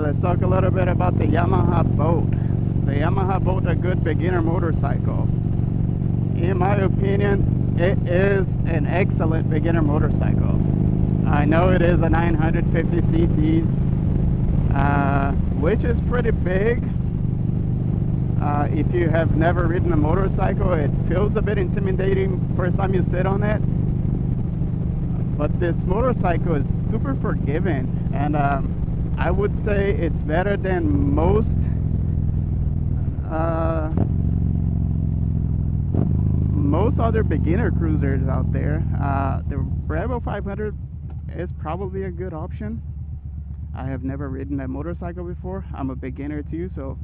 let's talk a little bit about the Yamaha Bolt. Is the Yamaha Bolt a good beginner motorcycle? In my opinion, it is an excellent beginner motorcycle. I know it is a 950 cc's, which is pretty big. If you have never ridden a motorcycle, it feels a bit intimidating first time you sit on it. But this motorcycle is super forgiving, and I would say it's better than most other beginner cruisers out there. The Rebel 500 is probably a good option. I have never ridden a motorcycle before. I'm a beginner too, so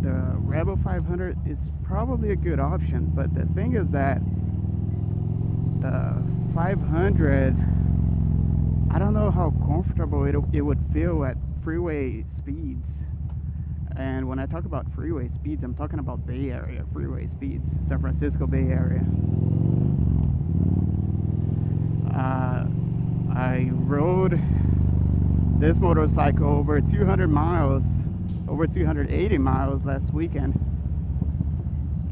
the Rebel 500 is probably a good option. But the thing is that the 500, I don't know how comfortable it would feel at freeway speeds. And when I talk about freeway speeds, I'm talking about Bay Area freeway speeds, San Francisco Bay Area. I rode this motorcycle over 200 miles, over 280 miles last weekend,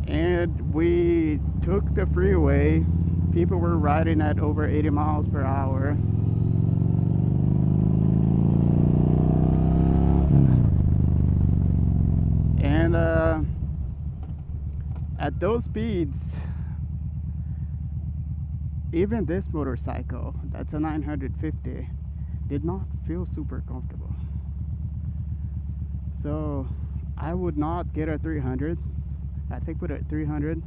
and we took the freeway. People were riding at over 80 miles per hour. And at those speeds, even this motorcycle, that's a 950, did not feel super comfortable. So I would not get a 300. I think with a 300,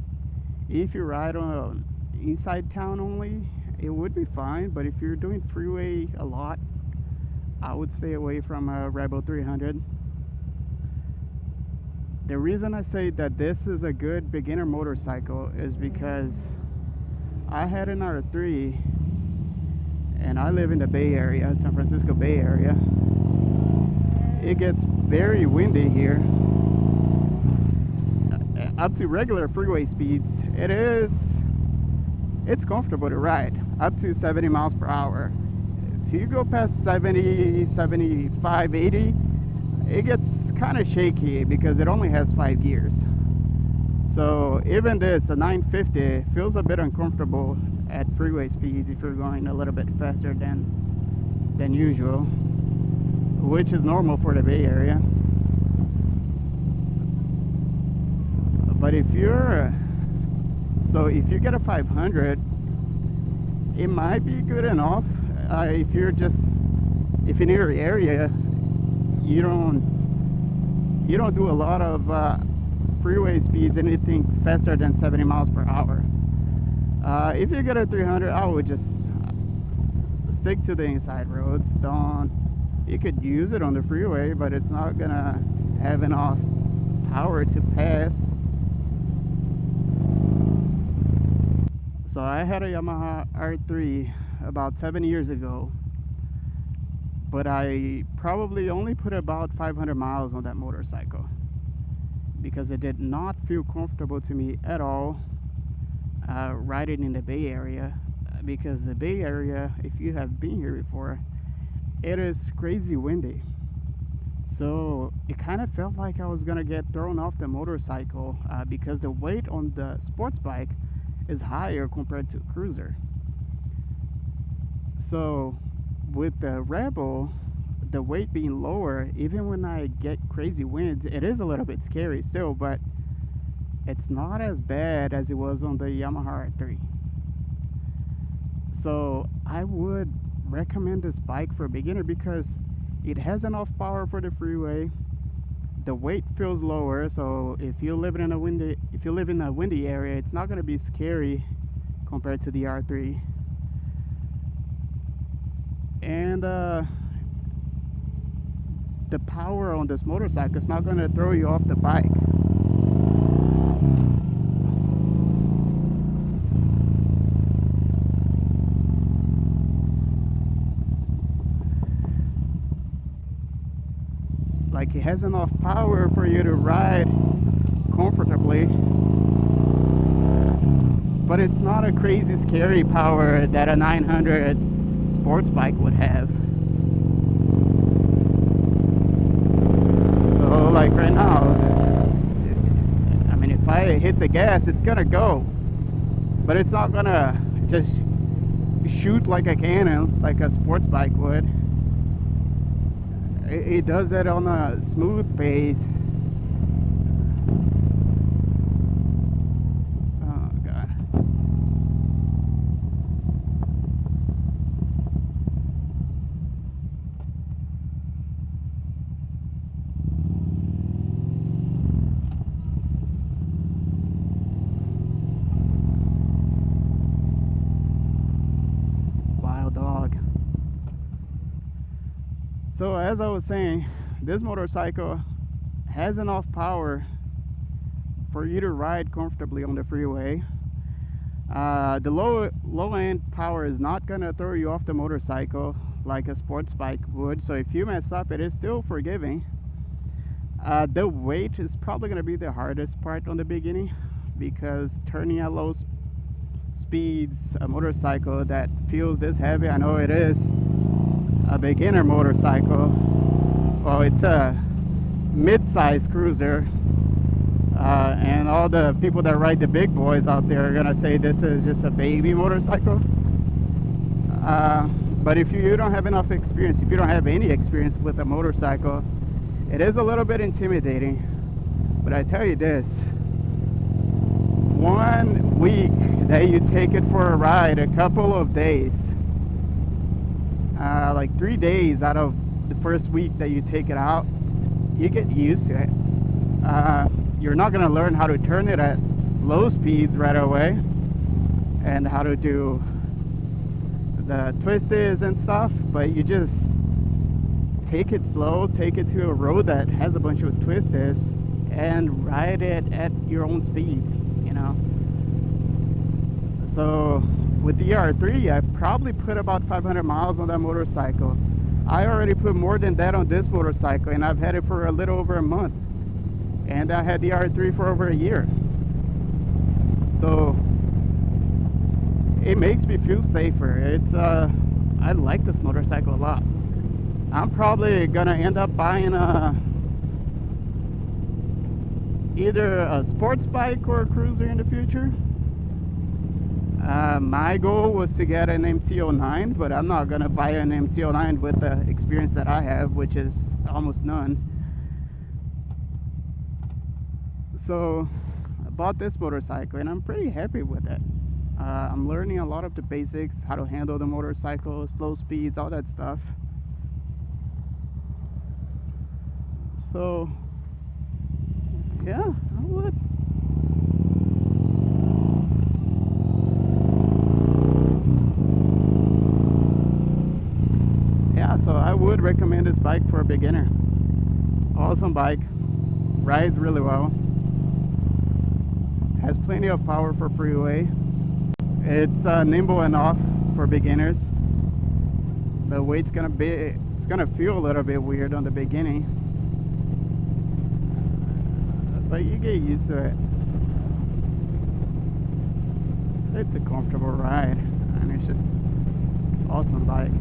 if you ride on inside town only, it would be fine. But if you're doing freeway a lot, I would stay away from a Rebel 300. The reason I say that this is a good beginner motorcycle is because I had an R3, and I live in the Bay Area, San Francisco Bay Area. It gets very windy here. Up to regular freeway speeds, it's comfortable to ride up to 70 miles per hour. If you go past 70, 75, 80, it gets kind of shaky because it only has 5 gears. So even this, a 950, feels a bit uncomfortable at freeway speeds if you're going a little bit faster than usual, which is normal for the Bay Area. But if you get a 500, it might be good enough. If in your area you don't do a lot of freeway speeds, anything faster than 70 miles per hour. If you get a 300, I would just stick to the inside roads. You could use it on the freeway, but it's not gonna have enough power to pass. So I had a Yamaha R3 about 7 years ago, but I probably only put about 500 miles on that motorcycle because it did not feel comfortable to me at all riding in the Bay Area. Because the Bay Area, if you have been here before, it is crazy windy. So it kind of felt like I was gonna get thrown off the motorcycle because the weight on the sports bike is higher compared to a cruiser. So with the Rebel, the weight being lower, even when I get crazy winds, it is a little bit scary still, but it's not as bad as it was on the Yamaha R3. So I would recommend this bike for a beginner because it has enough power for the freeway. The weight feels lower, so if you live in a windy area, it's not going to be scary compared to the R3. And the power on this motorcycle is not going to throw you off the bike. Like, it has enough power for you to ride comfortably, but it's not a crazy scary power that a 900 sports bike would have. bike right now, I mean, if I hit the gas, it's gonna go, but it's not gonna just shoot like a cannon like a sports bike would. It does it on a smooth pace. Oh god. Wild dog. So as I was saying, this motorcycle has enough power for you to ride comfortably on the freeway. The low end power is not gonna throw you off the motorcycle like a sports bike would. So if you mess up, it is still forgiving. The weight is probably gonna be the hardest part on the beginning, because turning at low speeds, a motorcycle that feels this heavy, I know it is a beginner motorcycle. Well, it's a mid-size cruiser, and all the people that ride the big boys out there are gonna say this is just a baby motorcycle. But if you don't have enough experience, if you don't have any experience with a motorcycle, it is a little bit intimidating. But I tell you this, 1 week that you take it for a ride, a couple of days, like 3 days out of the first week that you take it out, you get used to it. You're not going to learn how to turn it at low speeds right away, and how to do the twists and stuff, but you just take it slow, take it to a road that has a bunch of twists, and ride it at your own speed, you know. So with the R3, I probably put about 500 miles on that motorcycle. I already put more than that on this motorcycle, and I've had it for a little over a month. And I had the R3 for over a year. So it makes me feel safer. It's I like this motorcycle a lot. I'm probably gonna end up buying either a sports bike or a cruiser in the future. My goal was to get an MT-09, but I'm not gonna buy an MT-09 with the experience that I have, which is almost none. So I bought this motorcycle, and I'm pretty happy with it. I'm learning a lot of the basics, how to handle the motorcycle, slow speeds, all that stuff. So yeah, I would. Yeah, so I would recommend this bike for a beginner. Awesome bike, rides really well, has plenty of power for freeway. It's nimble enough for beginners. The weight's it's gonna feel a little bit weird on the beginning, but you get used to it. It's a comfortable ride, and it's just awesome bike.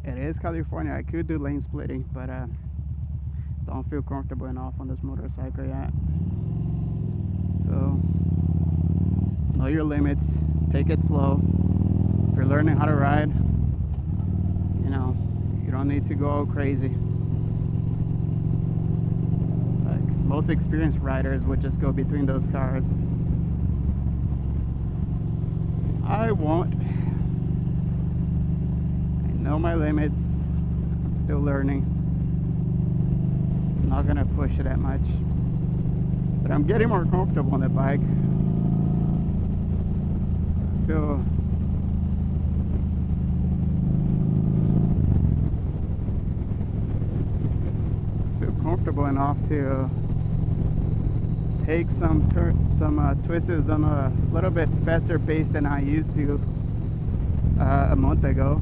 It is California. I could do lane splitting, but don't feel comfortable enough on this motorcycle yet. So know your limits, take it slow. If you're learning how to ride, you know, you don't need to go crazy. Like most experienced riders would just go between those cars. I won't. Know my limits. I'm still learning. I'm not gonna push it that much, But I'm getting more comfortable on the bike. Feel comfortable enough to take some twists on a little bit faster pace than I used to a month ago.